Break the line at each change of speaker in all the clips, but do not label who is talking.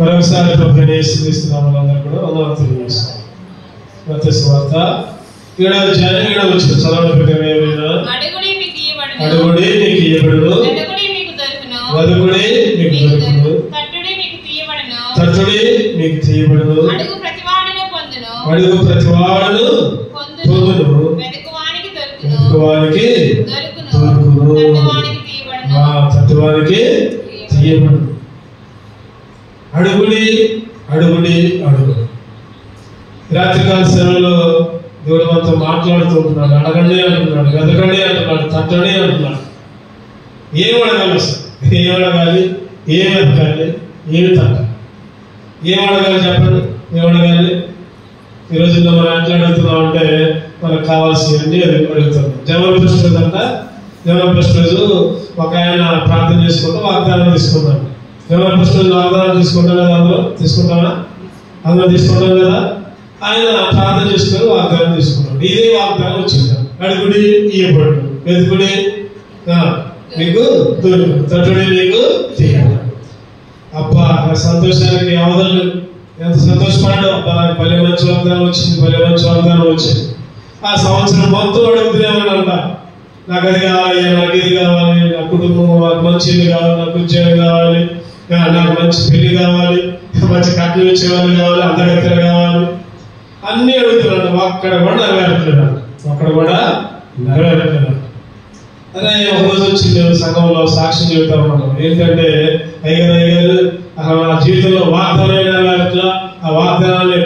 మరొకసారి ప్రభువైన యేసుక్రీస్తు నామమున కూడా వందనాలు తెలియజేస్తున్నాం. మత్తయి సువార్త 7వ అధ్యాయం 7వ వచనం చదవండి.
అడుగుడి మీకు ఇయ్యబడును,
అడుగుడి మీకు ఇయ్యబడును,
వెతుకుడి మీకు దొరుకును,
వెతుకుడి మీకు దొరుకును,
తట్టుడి మీకు తీయబడును,
తట్టుడి మీకు తీయబడును,
అడుగు ప్రతివాడును పొందును,
అడుగు ప్రతివాడును పొందును,
వెతుకువానికి దొరుకును,
వెతుకువానికి
దొరుకును, తట్టువానికి తీయబడును,
తట్టువానికి తీయబడును. అడుగుడి అడుగుడి అడుగుడి. రాత్రికాల సమయంలో దేవుడు మనతో మాట్లాడుతూ ఉంటున్నాడు. అడగండి అంటున్నాడు, వెతకండి అంటున్నాడు, తట్టండి అంటున్నాడు. ఏం అడగాలి అసలు? ఏం అడగాలి, ఏం వెతకాలి, ఏమి తట్టాలి, ఏం అడగాలి చెప్పండి? ఏం అడగాలి? ఈ రోజుల్లో మనం ఎట్లా అడుగుతున్నాం అంటే మనకు కావాల్సినవన్నీ అడుగుతాం. జనవరి ఫస్ట్ రోజు అంట, జనవరి ఫస్ట్ రోజు ఒక ఆయన ప్రార్థన చేసుకుంటూ వాగ్దానం తీసుకున్నాడు. జనవరి ఫస్ట్ రోజు వాగ్దానం తీసుకుంటాం కదా, అందరూ తీసుకుంటాం కదా. ఆయన ప్రార్థన చేసుకుని వాగ్దానం తీసుకున్నాడు. ఇదే వాగ్దానం వచ్చింది. అడుగుడి ఇయ్యబడును, వెతుకుడి మీకు దొరుకును, తట్టుడి మీకు తీయబడును. అబ్బా నా సంతోషానికి అవధులు ఎంత సంతోషపడ్డా. అబ్బా నాకు భలే మంచి వాగ్దానం వచ్చింది, భలే మంచి వాగ్దానం వచ్చింది. ఆ సంవత్సరం మొత్తం అడుగుతున్నామంట, నాకు అది కావాలి, నాకు ఇది కావాలి, నా కుటుంబం నాకు మంచి ఇల్లు కావాలి, నాకు ఉద్యోగం కావాలి, నాకు మంచి పెళ్లి కావాలి, మంచి కట్నం ఇచ్చేవాళ్ళు కావాలి, అందగత్తెలు కావాలి, అన్ని అడుగుతున్నాడు. అక్కడ కూడా నెరవేరట్లేదు, అక్కడ కూడా నెరవేరట్లేదు. అదే ఒక రోజు వచ్చింది సంఘంలో సాక్ష్యం చెబుతా ఉన్నాం. ఏంటంటే అయ్యారు ఆ జీవితంలో వాగ్దానాలు నెరవేరట్లా, ఆ వాగ్దానాన్ని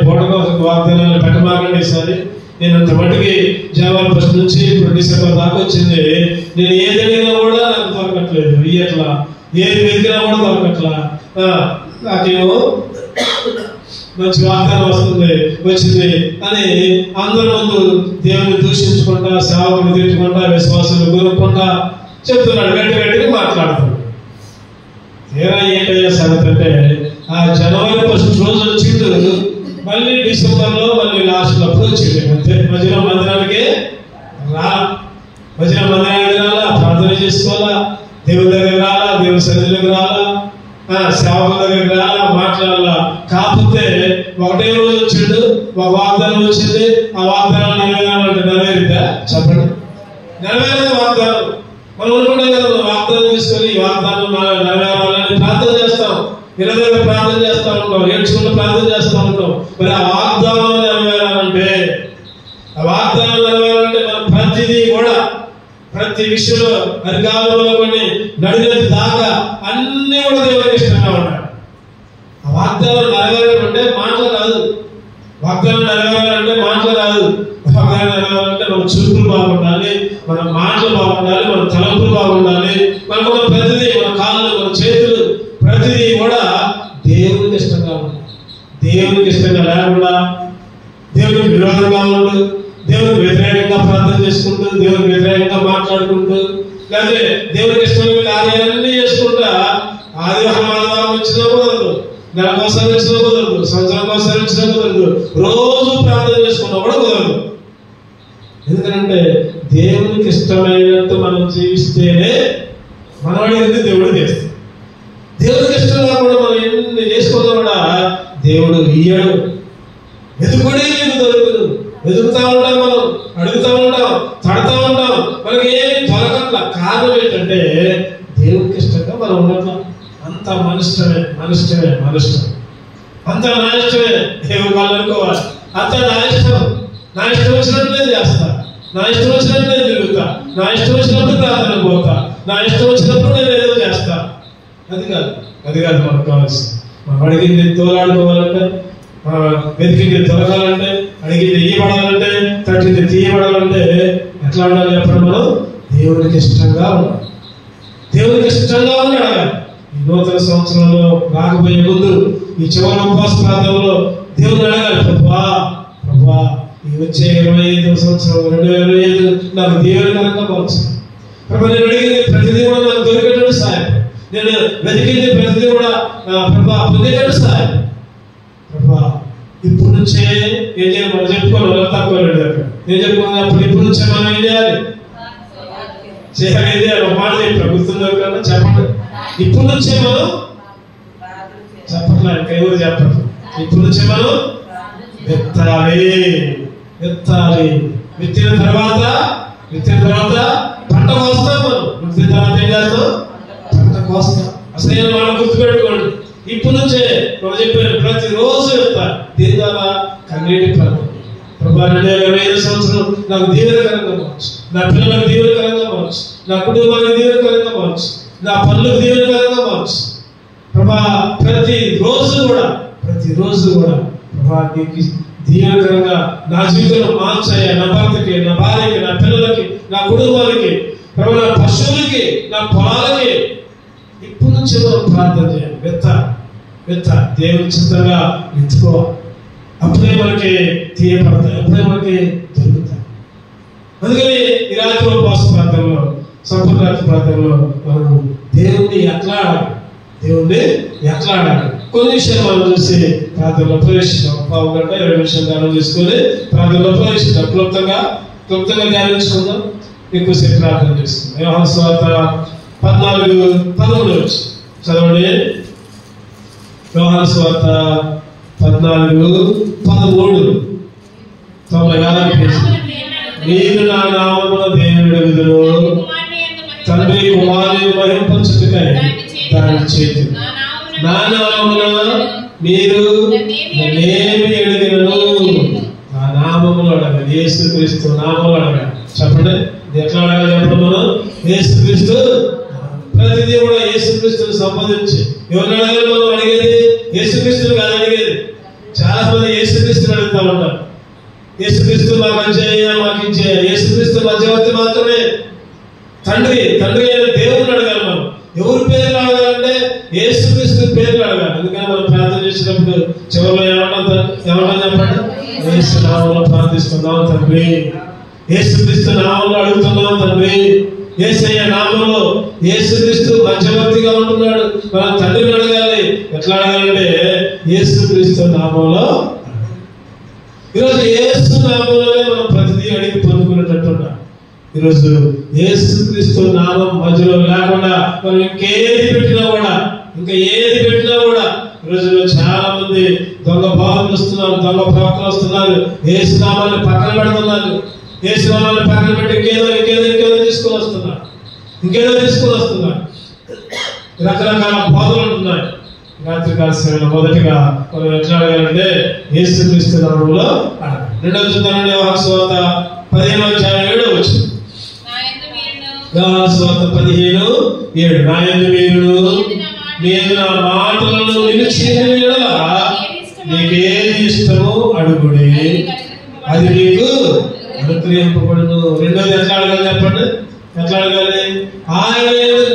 వాగ్దానాన్ని పెట్టమాకండి. ఈసారి నేను అంత మటుకి జనవరి ఫస్ట్ నుంచి ఇప్పుడు డిసెంబర్ దాకా వచ్చింది. నేను ఏది అడిగినా కూడా నాకు దొరకట్లేదు, ఇయ్యట్లా, ఏది వెతికినా కూడా దొరకట్లా. నాకేమో మంచి వాగ్దానం వచ్చింది అని అందరి ముందు దేవుని దూషించుకుంటా, సేవకుని తిట్టుకుంటా, విశ్వాసాలు గురుకుంటా చెప్తున్నాడు, గట్టిగా మాట్లాడుతున్నాడు. తీరా ఏంటయ్యా సంగతి అంటే ఆ జనవరి ఫస్ట్ రోజు వచ్చిండు, మళ్ళీ డిసెంబర్ లో మళ్ళీ లాస్ట్ అప్పుడు వచ్చింది. అంతే, మధ్యలో మందిరానికి రాలా, ప్రార్థన చేసుకోవాలా, దేవుని దగ్గర రాలా, దేవుని సన్నిధిలోకి రాలా, సేవకుల దగ్గరికి రాలా, మాట్లాడాలా. కాకపోతే ఒకటే రోజు వచ్చిండు, ఒక వాగ్దానం వచ్చింది. ఆ వాగ్దానం నెరవేరాలంటే నెరవేరిందా చెప్పండి? నెరవేరే వాగ్దానం. మనం అనుకుంటాం కదా, వాగ్దానం తీసుకొని ఈ వాగ్దానం నెరవేరాలని ప్రార్థన చేస్తాం, నిలదగ్గర ప్రార్థన చేస్తా ఉంటాం, ఏడ్చుకుంటూ ప్రార్థన చేస్తా ఉంటాం. మరి ఆ వాగ్దానం నెరవేరాలంటే మనం ప్రతిదీ కూడా ప్రతి విషయంలో అధికారంలో కొన్ని నడినది దాకా అన్ని కూడా దేవునికి ఇష్టంగా ఉంటాయి. ఆ వాగ్దానం నెరవేరాలంటే మాటలు రాదు, వాగ్దానం నెరవేరాలంటే మాటలు రాదు. వాగ్దానం నెరవేరాలంటే మన చూపులు బాగుండాలి, మన మాటలు బాగుండాలి, మన తలంపులు బాగుండాలి, మనకున్న ప్రతిదీ, మన కాళ్ళు, మన చేతులు, ప్రతిదీ కూడా దేవునికి ఇష్టంగా ఉండాలి. దేవునికి ఇష్టంగా లేకుండా దేవునికి విరోధంగా ఉండు, దేవునికి వ్యతిరేకంగా ప్రార్థన చేసుకుంటూ, దేవునికి వ్యతిరేకంగా మాట్లాడుకుంటూ, లేకపోతే దేవునికి ఇష్టమైన కార్యాలన్నీ చేసుకుంటా ఆదివారం వచ్చినా కుదరదు, నెలకోసారి వచ్చినా కుదరదు, సంవత్సరం ఒకసారి వచ్చినా కుదరదు, రోజు ప్రార్థన చేసుకున్నా కూడా కుదరదు. ఎందుకంటే దేవునికి ఇష్టమైనట్టు మనం జీవిస్తేనే మనం అడిగింది దేవుడు చేస్తాడు. దేవుడికి ఇష్టంగా కూడా మనం ఎన్ని చేసుకున్నా కూడా దేవుడు ఇయ్యడు. వెతుకుడే నీకు దొరుకును, వెతుకుతా ఉంటాం, మనం అడుగుతా ఉంటాం, తడతా ఉంటాం, మనకి ఏమి దొరకట్ల. కారణం ఏంటంటే దేవుడికి ఇష్టంగా మనం ఉండట్లా. అంత మనిష్టమే, అంత నా ఇష్టమే. దేవుడు వాళ్ళు అనుకోవాలి, అంత నా ఇష్టం వచ్చినట్టు నేను చేస్తా, నా ఇష్టం వచ్చినట్టు నేను తిరుగుతా, నా ఇష్టం వచ్చినప్పుడు ప్రార్థన పోతా, నా ఇష్టం వచ్చినప్పుడు నేను ఏదో చేస్తా. అది కాదు మనకు కావాల్సింది. మనం అడిగింది తోలాడుకోవాలంటే, వెతికింది దొరకాలంటే, అడిగింది ఇయ్యబడాలంటే, తట్టింది తీయబడాలంటే ఎట్లా ఉండాలి చెప్పండి? మనం దేవునికి ఇష్టంగా ఉండాలి, దేవునికి ఇష్టంగా ఉండి అడగాలి. ఈ నూతన సంవత్సరంలో రాకపోయే ముందు ఈ చివరి ఉపవాస ప్రాంతంలో దేవుని అడగాలి, ప్రభా ఈ వచ్చే 25వ సంవత్సరం 2025 నాకు దేవునికరంగా మార్చాలి. ప్రభా నేను అడిగింది ప్రతిదీ కూడా నాకు దొరికేటట్టు సాయం, నేను వెతికింది ప్రతిదీ కూడా ప్రభా పొందేటట్టు సాయం. ప్రభా ఇప్పుడు నుంచే ఏం చేయాలి? మనం చెప్పుకోవాలి, తక్కువ నేను చెప్పుకున్నప్పుడు ఇప్పుడు నుంచే మనం ఏం చేయాలి? చేయాలి. ఒక మాట ప్రభుత్వం కన్నా చెప్పండి, ఇప్పుడు నుంచే మనం చెప్పండి. చెప్పలేదు, ఇంకా ఎవరు చెప్పరు. ఇప్పుడు నుంచి మనం విత్తాలి. విత్తిన తర్వాత పంట కోస్తాం. మనం విత్తిన తర్వాత ఏం చేస్తాం? పంట కోస్తాం. అసలు మనం గుర్తుపెట్టుకోండి, ఇప్పుడు నుంచే మనం చెప్పాను, ప్రతిరోజు విత్తాలి. దీని ద్వారా కన్నీటి ప్రాంతం. ప్రభా 2025 సంవత్సరం నాకు దీవెనకరంగా మారచ్చు, నా పిల్లలకు దీవెనకరంగా మారచ్చు, నా కుటుంబానికి దీవెనకరంగా మారచ్చు, నా పనులకు దీవెనకరంగా మారచ్చు. ప్రభా ప్రతిరోజు కూడా ప్రభా నీకు దీవెనకరంగా నా జీవితంలో మార్చాయా, నా భర్తకి, నా భార్యకి, నా పిల్లలకి, నా కుటుంబానికి, ప్రభా నా పశువులకి, నా పొలాలకి ఇప్పుడు నుంచి మనం ప్రార్థన చేయాలి. విత్త దేవుని చిత్తంగా విత్తుకోవాలి. అప్పుడే మనకి తీయపడతాయి, అప్పుడే మనకి దొరుకుతాయి. అందుకని ఈ రాత్రి ఉపవాస ప్రార్థనలో, సంపూర్ణ రాత్రి ప్రార్థనలో మనం దేవుణ్ణి ఎట్లా ఆడాలి కొన్ని విషయాలు మనం చూసి ప్రార్థనలో ప్రవేశిద్దాం. 1 గంట 20 నిమిషాలు ధ్యానం చేసుకొని ప్రార్థనలో ప్రవేశిద్దాం. క్లుప్తంగా ధ్యానించుకుందాం, ఎక్కువసేపు ప్రార్థన చేసుకుందాం. యోహాను సువార్త 14:13 చదవండి. యోహాను సువార్త 14:13 నేను నా నామమున దేవుని విధులు తండ్రి కుమారుని మహింపరచుటకై దాన్ని చేతులు. నా నామమున మీరు నన్నేమి అడిగినను ఆ నామములో అడగాలి. యేసుక్రీస్తు నామములో అడగాలి. చెప్పండి, ఎట్లా అడగాలి? చెప్పండి, మనం యేసుక్రీస్తు. ప్రతిదీ కూడా యేసుక్రీస్తుని సంబంధించి ఎవరిని అడగాలి? మనం అడిగేది యేసుక్రీస్తుని కాదు అడిగేది. చాలా మంది యేసుక్రీస్తుని అడుగుతా ఉంటారు. యేసుక్రీస్తు మాకు అంచేయ, మాకు ఇచ్చే. యేసుక్రీస్తు మధ్యవర్తి మాత్రమే. తండ్రి అయిన దేవుడిని అడగాలి. మనం ఎవరి పేర్లు అడగాలంటే యేసుక్రీస్తు పేర్లు అడగాలి. అందుకని మనం ప్రార్థన చేసినప్పుడు చివరిలో ఏమంటాం చెప్పండి? యేసు నామంలో ప్రార్థిస్తున్నాం తండ్రి, యేసుక్రీస్తు నామంలో అడుగుతున్నాం తండ్రి. యేసయ్య నామంలో యేసుక్రీస్తు మధ్యవర్తిగా ఉంటున్నాడు. మనం తండ్రిని అడగాలి. ఎట్లా అడగాలంటే యేసుక్రీస్తు నామంలో. ఈరోజు యేసు నామంలోనే మనం ప్రతిదీ అడిగి పొందుకునేటట్టు ఉన్నాం. ఈరోజు యేసుక్రీస్తు నామం మధ్యలో లేకుండా మనం ఏది పెట్టినా కూడా ఈరోజు చాలా మంది దొంగ భావం వస్తున్నారు, దొంగ ప్రవక్తలు వస్తున్నారు. యేసు నామాన్ని పక్కన పెడుతున్నారు. యేసు నామాన్ని పక్కన పెట్టి ఇంకేదో తీసుకొని వస్తున్నారు. రకరకాల బోధలు ఉంటున్నాయి. రాత్రికాల సమయంలో మొదటిగా మనం ఎట్లా అడగాలంటే యేసుక్రీస్తు నామములో అడగాలి. రెండవ చూద్దామండి. యోహాను సువార్త 15:7 యోహాను సువార్త 15:7 నా యందు మీరు నా మాటలను నిలిచిన యెడల నీకేది ఇష్టమో అడుగుడి, అది నీకు అనుగ్రహింపబడును. రెండోది ఎట్లా అడగాలి చెప్పండి? ఎట్లా అడగాలి? ఆయన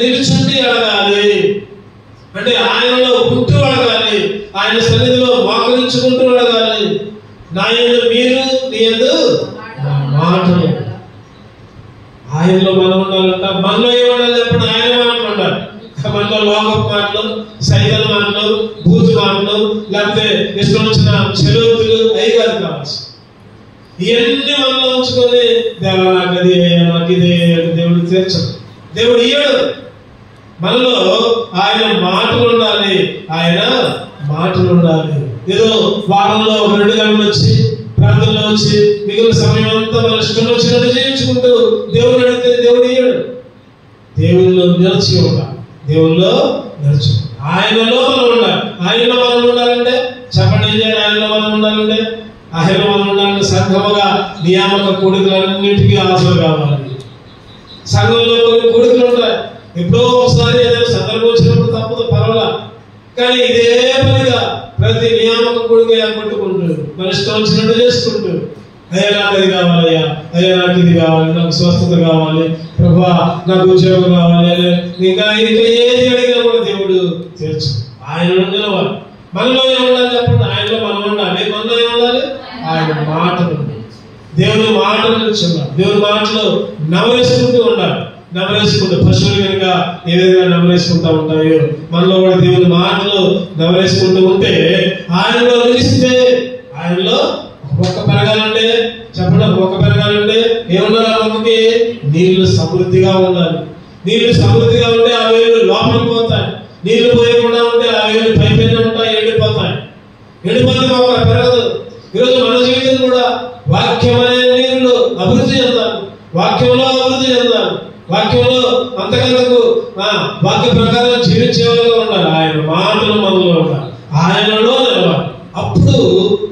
నిలుచుండి అడగాలి. అంటే ఆయనలో ఉంటూ అడగాలి, ఆయన సన్నిధిలో మోకరించుకుంటూ అడగాలి. నా యందు మీరు, నీ యందు మాటలు. ఆయనలో మనం ఉండాలంట. మనలో ఏముండాలి చెప్పండి? ఆయన మాటలు ఉండాలి. మనలో లోకపు మాటలు, సైతం మాటలు, బూతు మాటలు, లేకపోతే ఇష్టం వచ్చిన చెరువుతులు అవి కాదు కావచ్చు. ఇవన్నీ మనలో ఉంచుకొని దేవా నాకు అది నాకు ఇదే దేవుడు తీర్చదు, దేవుడు ఇయ్యడు. మనలో ఆయన మాటలు ఉండాలి. ఏదో వారంలో 2 గంటలు వచ్చి ప్రార్థనలో వచ్చి మిగిలిన సమయం అంతా మన ఇష్టం వచ్చినట్టు జీవించుకుంటూ దేవుడు అడిగితే దేవుడు ఇయ్యడు. దేవుల్లో నిలిచి ఉండాలి. ఆయనలో మనం ఉండాలి. ఆయనలో మనం ఉండాలంటే చెప్పండి ఏం చేయాలి? ఆయనలో మనం ఉండాలంటే సంఘముగా నియామక కూడికలన్నింటికీ హాజరు కావాలి. సంఘంలో కొన్ని కూడికలు ఉంటాయి. ఎప్పుడో ఒకసారి ఏదైనా సందర్భం వచ్చినప్పుడు తప్పదు, పర్వాలా. కానీ ఇదే పనిగా ప్రతి నియామక కూడిక ఏర్పట్టుకుంటూ మన ఇష్టం వచ్చినట్టు చేసుకుంటూ అయ్యా నాకు అది కావాలయ్యా, అయ్యా నాకు ఇది కావాలి, నాకు స్వస్థత కావాలి, ప్రభా నాకు ఉద్యోగం కావాలి, ఇంకా ఏది అడిగినా కూడా దేవుడు తీర్చు. ఆయన నిలవాలి. మనలో ఏముండాలి చెప్పండి? ఆయనలో మనం ఉండాలి. మనలో ఏముండాలి? ఆయన మాటలు. దేవుని మాటలు నిల్చున్నాడు. దేవుని మాటలు నవరేసుకుంటూ ఉండాలి. పశువులు కనుక ఏ విధంగా నవరేసుకుంటా ఉంటాయో మనలో కూడా దేవుని మాటలు నవరేసుకుంటూ ఉంటే ఆయనలో నిలిస్తే, ఆయనలో మొక్క పెరగాలంటే చెప్పండి, మొక్క పెరగాలంటే ఏముండాలి? మొక్కకి నీళ్లు సమృద్ధిగా ఉండాలి. నీళ్లు సమృద్ధిగా ఉంటే ఆ వేలు లోపలికి పోతాయి. నీళ్లు పోయకుండా ఉంటే ఆ వేలు పైపైన ఉంటాయి, ఎండిపోతాయి. ఎండిపోతే మొక్క పెరగదు. ఈరోజు మన జీవితం కూడా వాక్యం అనే నీరులో అభివృద్ధి చెందాలి, వాక్యంలో అభివృద్ధి చెందాలి, వాక్యంలో అంతకంతకు వాక్య ప్రకారం జీవించేవాళ్ళగా ఉండాలి. ఆయన మాటలు మనలో ఉండాలి, ఆయనలో నిలవాలి. అప్పుడు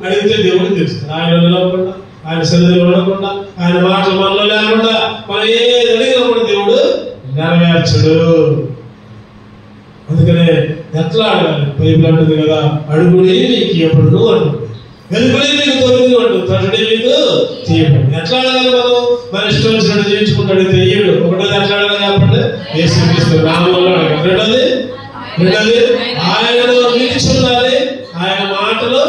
అడిగితే దేవుడు తెలుస్తుంది. ఆయన నిలవకుండా, ఆయన సన్నిధిలో ఉండకుండా, ఆయన మాటలు మనలో లేకుండా మనం ఏది అడిగినప్పుడు దేవుడు నెరవేర్చడు. అందుకనే ఎట్లా అడగాలి? బైబిల్ అంటుంది కదా, అడుగుడి మీకు ఎప్పుడు అంటుంది, వెలుగుడి మీకు తొలుగుడు అంటుంది, తడుడి మీకు తీయబడి. ఎట్లా అడగాలి? మనం మన ఇష్టం వచ్చినట్టు జీవించుకుంటూ అడిగితే ఇయ్యడు. ఒకటోది ఎట్లా అడగాలి చెప్పండి? యేసుక్రీస్తు నామములో అడగాలి. రెండోది ఆయనలో నిలిచి ఉండాలి, ఆయన మాటలు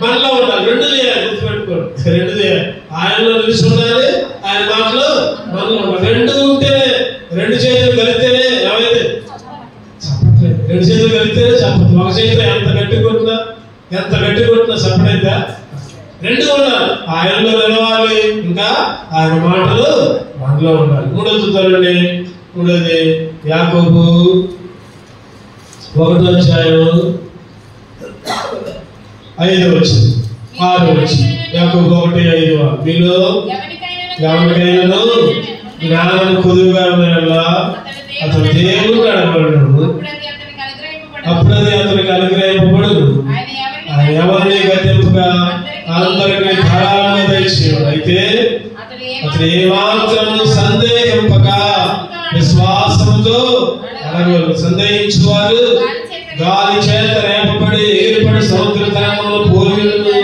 మనలో ఉండాలి. రెండు చేయాలి, గుర్తుపెట్టుకోండి. రెండు చేయాలి, ఆయనలో నిలిచి ఉండాలి, ఆయన మాటలు మనలో ఉండాలి. రెండు ఉంటేనే, రెండు చేతులు కలిస్తేనే ఏమైతే చెప్పట్లేదు. రెండు చేతులు కలిస్తేనే చెప్పదు. ఒక చేతిలో ఎంత గట్టి కొట్టినా చెప్పడైతే రెండు ఉండాలి. ఆయనలో నిలవాలి, ఇంకా ఆయన మాటలు మనలో ఉండాలి. మూడోది చూద్దామండి. మూడోది యాకోబు 1:5-6 యాకోబు 1:5 మీలో ఎవరికైనా జ్ఞానం కొదువుగా ఉన్నలా అతను దేవుడు అడగబడను, అప్పుడు అది అతనికి అనుగ్రహింపబడును. ఆయన ఎవరిని గతింపుగా అందరికీ ధారాళంగా దయచేయడు. అయితే అతను ఏమాత్రం సందేహింపక విశ్వాసంతో అడగడు. సందేహించువారు గాలి చేత రేపబడి ఏర్పడి సముద్ర తరంగంలో పోగలను.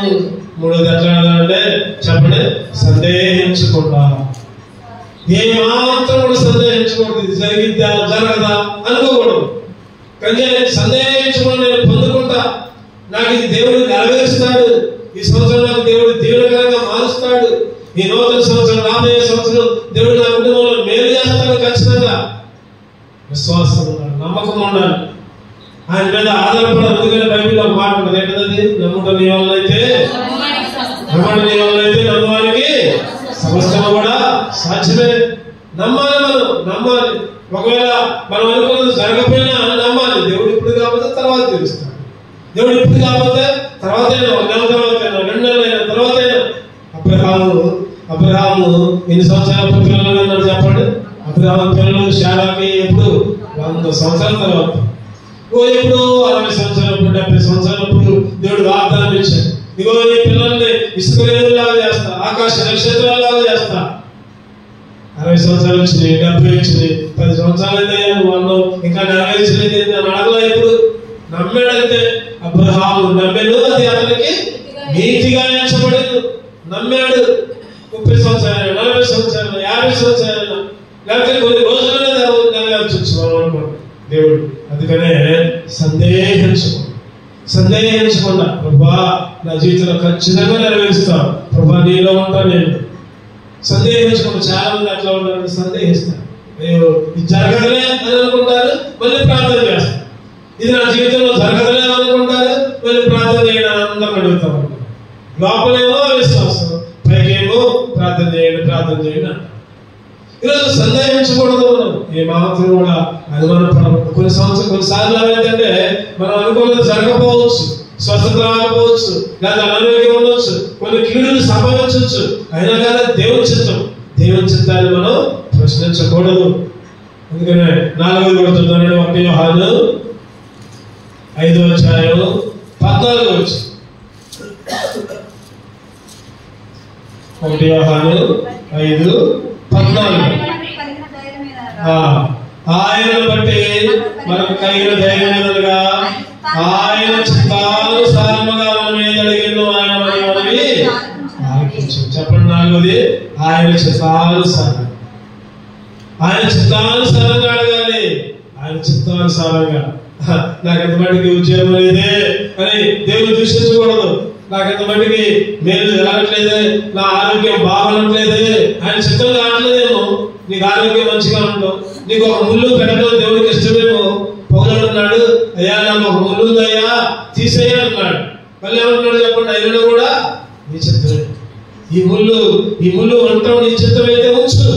మూడోది ఎట్లా అంటే చెప్పండి, సందేహించకుండా. ఏమాత్రం కూడా సందేహించకూడదు. ఇది జరిగిద్దా జరగదా అనుకోకూడదు. కానీ సందేహించకుండా నేను పొందుకుంటా, నాకు ఇది దేవుడు నెరవేరుస్తాడు, ఈ సంవత్సరం నాకు దేవుడు దీవెనకరంగా మారుస్తాడు, ఈ నూతన సంవత్సరం రాబోయే సంవత్సరం దేవుడు నా కుటుంబంలో మేలు చేస్తాడు. ఖచ్చితంగా విశ్వాసం ఉండాలి, నమ్మకం ఉండాలి, ఆయన మీద ఆధారపడాలి. అందుకని బైబిల్లో ఒక మాట ఉంటుంది, ఏంటది? నమ్ముట నీ వల్ల అయితే నమ్మవానికి సమస్తము కూడా సాధ్యమే. నమ్మాలి. ఒకవేళ మనం అనుకున్నది జరగకపోయినా నమ్మాలి. దేవుడు ఇప్పుడు కాకపోతే తర్వాత తెలుస్తాడు. దేవుడు ఇప్పుడు కాకపోతే తర్వాత 1 నెల తర్వాత 2 నెలలైనా తర్వాత. అబ్రహాము ఎన్ని సంవత్సరాల పిల్లలు అన్నారు చెప్పండి? అబ్రహాము పిల్లలు శారాకి ఎప్పుడు 100 సంవత్సరాల తర్వాత, ఎప్పుడు 60 సంవత్సరాలప్పుడు 70 సంవత్సరాలప్పుడు దేవుడు వాగ్దానం ఇచ్చాడు. ఇగో నీ పిల్లల్ని ఇసుక రేణులాగా చేస్తా, ఆకాశ నక్షత్రాలాగా చేస్తా. 60 సంవత్సరాలు వచ్చినాయి, 70 వచ్చినాయి, 10 సంవత్సరాలు అయితే వాళ్ళు ఇంకా నెరవేర్చలేదు అని అడగలా. ఇప్పుడు నమ్మాడంతే. అబ్రహాము నమ్మాడు, అది అతనికి నీతిగా ఎంచబడింది. నమ్మాడు. 30 సంవత్సరాలు, 40 సంవత్సరాలు, 50 సంవత్సరాలు, లేకపోతే కొన్ని రోజులనే నెరవేర్చవచ్చు అనుకోండి దేవుడు. అందుకనే సందేహించకుండా ప్రభా నా జీవితంలో ఖచ్చితంగా నెరవేరుస్తాను, ప్రభా నీలో ఉంటా నేను. సందేహించకుండా. చాలా మంది అట్లా ఉంటారు, సందేహిస్తారు. అయ్యో ఇది జరగదులే అని అనుకుంటారు, మళ్ళీ ప్రార్థన చేస్తారు. ఇది నా జీవితంలో జరగదులే అని అనుకుంటారు, మళ్ళీ ప్రార్థన చేయడం అందరం అడుగుతాం. లోపలేమో విశ్వాసం, పైకేమో ప్రార్థన చేయండి. ఈరోజు సందేహించకూడదు. మనం ఏమాత్రం కూడా అనుమానపడకూడదు. కొన్నిసార్లు ఏమైందంటే మనం అనుకున్నది జరగకపోవచ్చు, స్వస్థత రాకపోవచ్చు, లేదా అనారోగ్యం ఉండొచ్చు, కొన్ని కీడులు సంభవించవచ్చు. అయినా కానీ దేవుని చిత్తాన్ని మనం ప్రశ్నించకూడదు. అందుకనే 4వ కొడుతున్నాడు 1 యోహాను 5:14 1 యోహాను 5:14 ఆయనను బట్టి మనకు కలిగిన ధైర్యం ఏదనగా ఆయన చిత్తానుసారముగా మన మీద అడిగిన ఆయన మనవి ఆలకించు. చెప్పండి. 4వది ఆయన చిత్తానుసారంగా అడగాలి. ఆయన చిత్తానుసారంగా. నాకు ఎంత మటుకి ఉద్యోగం లేదే అని దేవుని దూషించకూడదు. నాకు ఎంత మటుకి మేలు జరగట్లేదే, నా ఆరోగ్యం బాగనట్లేదే, ఆయన చిత్తం కావట్లేదేమో. నీకు ఆరోగ్యం మంచిగా ఉండవు, నీకు ఒక ముళ్ళు పెట్టడం దేవుడికి ఇష్టమేమో. పౌరుడు అన్నాడు, అయ్యా నాకు ఒక ముళ్ళు ఉందయ్యా తీసేయ అన్నాడు. మళ్ళీ ఏమంటున్నాడు చెప్పండి? అయినా కూడా నీ చిత్తమే. ఈ ముళ్ళు ఉండటం నీ చిత్తమైతే ఉంచు.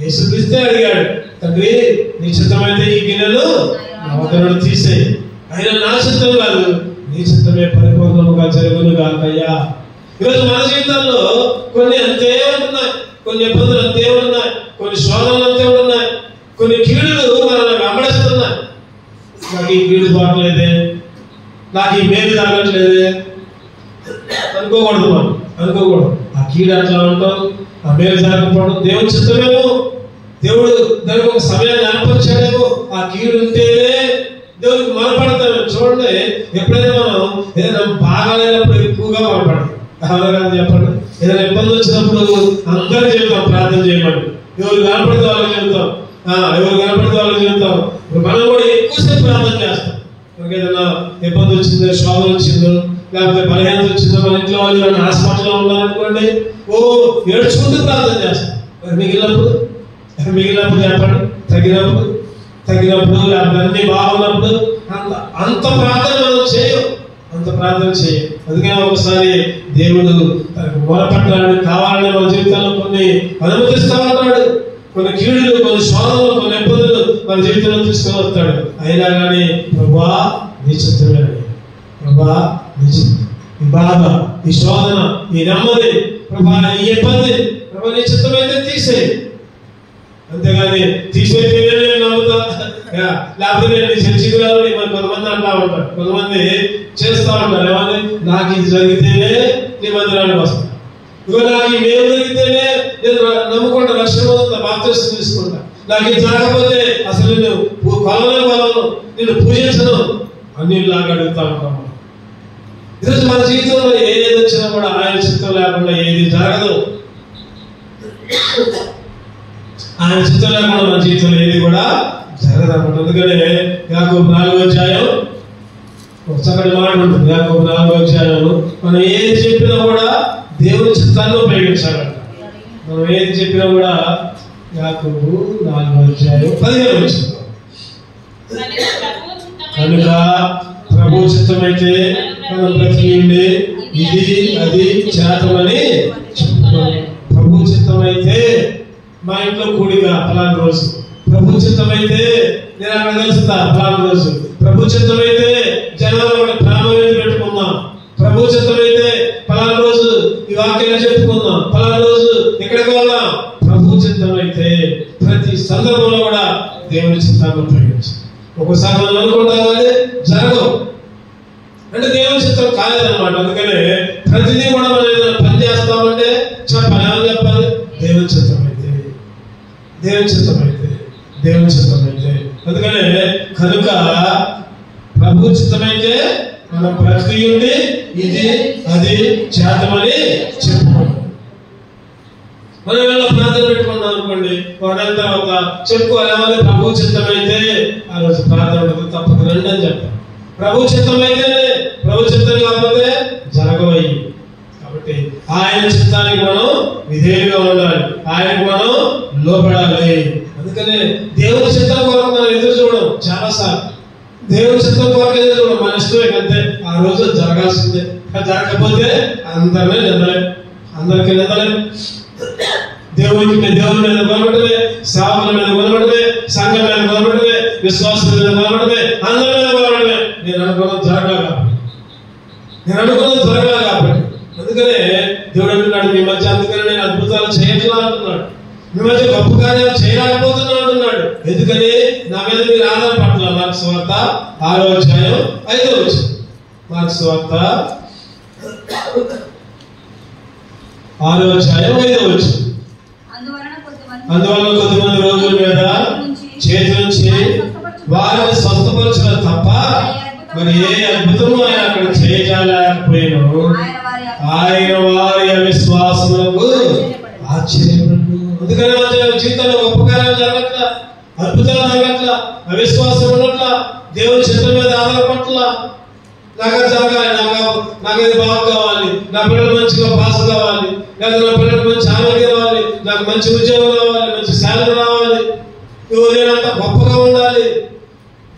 యేసుక్రీస్తే అడిగాడు, తండ్రి నీ చిత్తమైతే ఈ గిన్నెలు నా వద్ద నుండి తీసేయి. అయినా నా చిత్తం కాదు, నీ నీ చిత్తమే పరిపూర్ణముగా జరుగును గాకయ్యా. ఈరోజు మన జీవితాల్లో కొన్ని అంతే ఉంటున్నాయి, కొన్ని ఇబ్బందులు అంతే ఉన్నాయి, కొన్ని శోధనలు అంతే ఉన్నాయి, కొన్ని కీడులు మనల్ని వెంబడిస్తున్నాయి. నాకు ఈ కీడు పోవట్లేదే, నాకు ఈ మేలు జరగట్లేదే అనుకోకూడదు. మనం అనుకోకూడదు. ఆ కీడు అట్లా ఉంటాం, ఆ మేలు జరగకపోవడం దేవుని చిత్తమేమో, దేవుడు దానికి ఒక సమయాన్ని ఏర్పరిచాడేమో. ఆ కీడు ఉంటేనే దేవుడికి మొరపడతాము. చూడండి, ఎప్పుడైనా మనం ఏదైనా బాగాలేనప్పుడు ఎక్కువగా మొరపడతాం. ఎవరైనా చెప్పండి, ఏదైనా ఇబ్బంది వచ్చినప్పుడు అందరూ చెబుతాం ప్రార్థన చేయమని. ఎవరు కనపడితే వాళ్ళకి చెబుతాం, ఎవరు కనపడితే వాళ్ళకి చెబుతాం. మనం కూడా ఎక్కువసేపు ప్రార్థన చేస్తాం. మనకి ఏదైనా ఇబ్బంది వచ్చిందో, శోధన వచ్చిందో, లేకపోతే బలహీనత వచ్చిందో, మన ఇంట్లో వాళ్ళు హాస్పిటల్లో ఉండాలనుకోండి, ఏడ్చుకుంటూ ప్రార్థన చేస్తాం. మిగిలినప్పుడు చెప్పండి, తగినప్పుడు లేకపోతే అన్ని బాగున్నప్పుడు అంత ప్రార్థన మనం చేయం. అందుకనే ఒకసారి దేవుడు తనకు మొరపెట్టాలని కావాలని మన జీవితాల్లో కొన్ని అనుమతిస్తా ఉన్నాడు. కొన్ని కీడులు, కొన్ని శోధనలు, కొన్ని ఇబ్బందులు మన జీవితంలో తీసుకొని వస్తాడు. అయినా కానీ ప్రభువా నీ చిత్తమే, ప్రభువా నీ చిత్తం, ఈ బాధ, ఈ శోధన, ఈ నెమ్మది, ప్రభా ఈ ఇబ్బంది, ప్రభా నీ చిత్తమైతే తీసేయి. అంతేగాని తీసేస్తే నేను నమ్ముతా, లేకపోతే నేను చర్చికి రావాలి. మరి కొంతమంది అంటా ఉంటారు, కొంతమంది చేస్తా ఉంటారు, ఏమని నాకు ఇది జరిగితేనే నీ మందిరానికి వస్తాను, ఇగో నాకు ఈ మేలు జరిగితేనే నేను నమ్ముకుంటా, రక్షణ పొందుతా, బాప్తిసం తీసుకుంటా, నాకు ఇది జరగకపోతే అసలు నేను కొలను నేను పూజించను అని లాగా అడుగుతా ఉంటాం. ఈరోజు మన జీవితంలో ఏది వచ్చినా కూడా ఆయన చిత్తం లేకుండా ఏది జరగదు. ఆయన చిత్తం లేకుండా మన జీవితంలో ఏది కూడా జరగదన్నమాట. అందుకనే యాకోబు 4వ అధ్యాయం ఒక చక్కటి మాట ఉంటుంది. యాకోబు 4వ అధ్యాయంలో మనం ఏది చెప్పినా కూడా దేవుని చిత్తాన్ని ఉపయోగించాలంట. మనం ఏది చెప్పినా కూడా యాకోబు 4వ అధ్యాయం 15వ వచనం, కనుక ప్రభు చిత్తమైతే మనం బ్రతికిండి ఇది అది చేతమని చెప్పుకోవాలి. ప్రభు చిత్తమైతే మా ఇంట్లో కూడిక ఫలానా రోజు, ప్రభు చిత్తమైతే నేను అక్కడ కలుస్తా ఫలానా రోజు, ప్రభు చిత్తమైతే జనాలు ప్రాణం పెట్టుకుందాం, ప్రభు చిత్తమైతే ఫలానా రోజు ఈ వాక్యంగా చెప్పుకుందాం, ఫలానా రోజు ఎక్కడికి వెళ్దాం. ప్రభు చిత్తమైతే ప్రతి సందర్భంలో కూడా దేవుని చిత్తాన్ని ఉపయోగించాలి. ఒక్కోసారి మనం అనుకుంటాం కానీ జరగవు, అంటే దేవుని చిత్తం కాలేదన్నమాట. అందుకనే ప్రతిదీ కూడా మనం ఏదైనా పని చేస్తామంటే చెప్పాలి, ఏమని చెప్పాలి? దేవుని చిత్తమైతే, దేవుని చిత్తమైతే, దేవుని చిత్తమైతే. అందుకనే కనుక ప్రభు చిత్తమైతే మనం ప్రతి ఉండి ఇది అది చేతమని చెప్పుకోండి. మనం ఏమైనా ప్రార్థన పెట్టుకున్నాం అనుకోండి, వాడంతా ఒక చెప్పుకోవాలి, ఏమని? ప్రభు చిత్తమైతే ఆ రోజు ప్రార్థన ఉంటుంది, తప్పక రండి అని చెప్పాలి. ప్రభు చిత్తమైతేనే, ప్రభు చిత్తం కాకపోతే జరగవయ్యి. కాబట్టి ఆయన చిత్తానికి మనం విధేయులుగా ఉండాలి, ఆయనకు మనం లోపడాలి. అందుకనే దేవుని చిత్తం కొరకు మనం ఎదురు చూడడం చాలాసార్లు. దేవుని చిత్తం కొరకు ఎదురు చూడడం మన ఇష్టమే, అంతే. ఆ రోజు జరగాల్సిందే, జరగకపోతే అందరినీ అందరికీ నిందలే. దేవుని మీద కొనబడమే, సేవకుల మీద కొనబడమే, సంఘం మీద కొనబడమే, విశ్వాసం మీద కొనబడమే, అందరి మీద కొనబడమే. నేను అనుకున్నది జరగాలి కాబట్టి. అందుకనే దేవుడు అంటున్నాడు మీ మధ్య, అందుకనే నేను అద్భుతాలు చేయట్లా అంటున్నాడు, మీ మధ్య గొప్ప కార్యాలు చేయలేకపోతున్నా అంటున్నాడు. ఎందుకని? నా మీద మీరు ఆధారపడుతున్నారు. మార్కు సువార్త 6వ అధ్యాయం 5వ వచనం. మార్కు సువార్త 6వ అధ్యాయం 5వ వచనం. అందువల్ల కొద్దిమంది రోజుల మీద చేతి నుంచి వారిని స్వస్థపరచడం తప్ప మరి ఏ అద్భుతము ఆయన అక్కడ చేయలేకపోయినాడు. ఆయన వారి అవిశ్వాసములకు ఆశ్చర్యపడు. అందుకని మన జీవితంలో గొప్ప కార్యాలు జరగట్లా, అద్భుతాలు జరగట్లా, అవిశ్వాసం ఉన్నట్లా, దేవుని చిత్తం మీద ఆధారపట్లా. నాకు జరగాలి, నాకు ఇది బాగా కావాలి, నా పిల్లలు మంచిగా పాస్ కావాలి, లేదా నా పిల్లలకు మంచి ఆరోగ్యం కావాలి, నాకు మంచి ఉద్యోగం రావాలి, మంచి శాలరీ రావాలి, నేనంతా గొప్పగా ఉండాలి.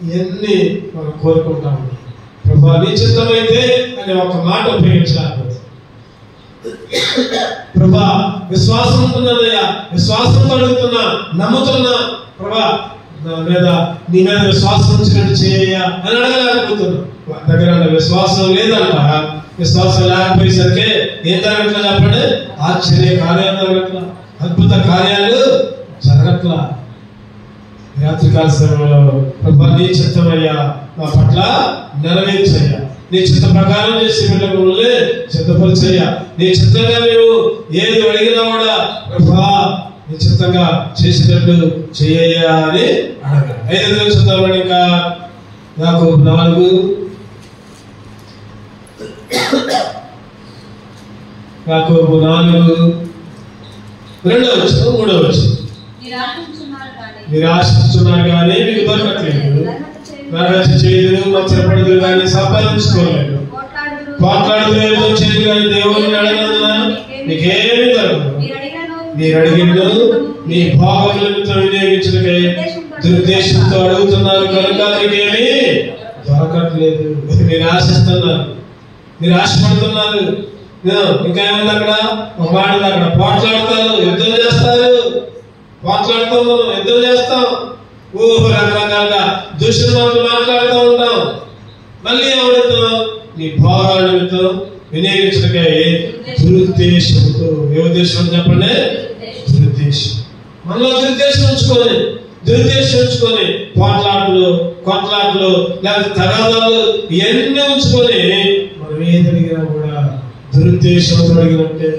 ఇవన్నీ మనం కోరుకుంటా ఉన్నాం. ప్రభా నీ చిత్తమైతే అని ఒక మాట ఉపయోగించలేకపోతే, ప్రభా విశ్వాసం ఉంటున్నానయ్యా, విశ్వాసంతో అడుగుతున్నా, నమ్ముతున్నా, ప్రభా నా మీద నీ మీద విశ్వాసం ఉంచినట్టు చేయ్యా అని అడగలేకపోతున్నా. దగ్గర విశ్వాసం లేదంట. విశ్వాసం లేకపోయేసరికి ఏం జరగట్లా చెప్పండి? ఆశ్చర్య కార్యాలు జరగట్లా, అద్భుత కార్యాలు జరగట్లా. రాత్రికాల సమయంలో ప్రభా నీ చిత్తమయ్యా మా పట్ల నెరవేర్చయ్యా, నీ చిత్త ప్రకారం చేసి వెళ్ళే సిద్ధపరిచయ్యా, నీ చిత్తంగా మేము ఏది అడిగినా కూడా ప్రభా నీ చిత్తంగా చేసినట్టు చెయ్యా అని అడగాలి. 5 చూద్దామండి. ఇంకా యాకోబు 4 యాకోబు 4:2-3 మీరు ఆశిస్తున్నారు కానీ మీకు దొరకట్లేదు, నరహత్య చేయదు, మత్సరపడదు కానీ సంపాదించుకోలేదు, పోట్లాడలేదు చేయదు కానీ దేవుని అడగనందున మీకేమీ దొరకదు. మీరు అడిగిన మీ భాగముల నిమిత్తం వినియోగించడకై దురుద్దేశంతో అడుగుతున్నారు కనుక మీకేమీ దొరకట్లేదు. మీరు ఆశిస్తున్నారు, మీరు ఆశపడుతున్నారు. ఇంకా ఏమన్నా అక్కడ ఒక మాట అక్కడ పోట్లాడతారు, యుద్ధం చేస్తారు, పోట్లాడతాం, మనం యుద్ధం చేస్తాం, రకరకాలుగా దుష్టుల మాటలు మాట్లాడుతూ ఉంటాం. మళ్ళీ ఏమడుగుతాం? మీ భాగాల నిమిత్తం వినియోగించడకై దురుద్దేశంతో. ఏ ఉద్దేశం చెప్పండి? దురుద్దేశం. మనలో దురుద్దేశం ఉంచుకొని పోట్లాటలు, కొట్లాటలు, లేకపోతే తగాదాలు ఇవన్నీ ఉంచుకొని మనం ఏది అడిగినా కూడా దురుద్దేశంతో అడిగినట్టే.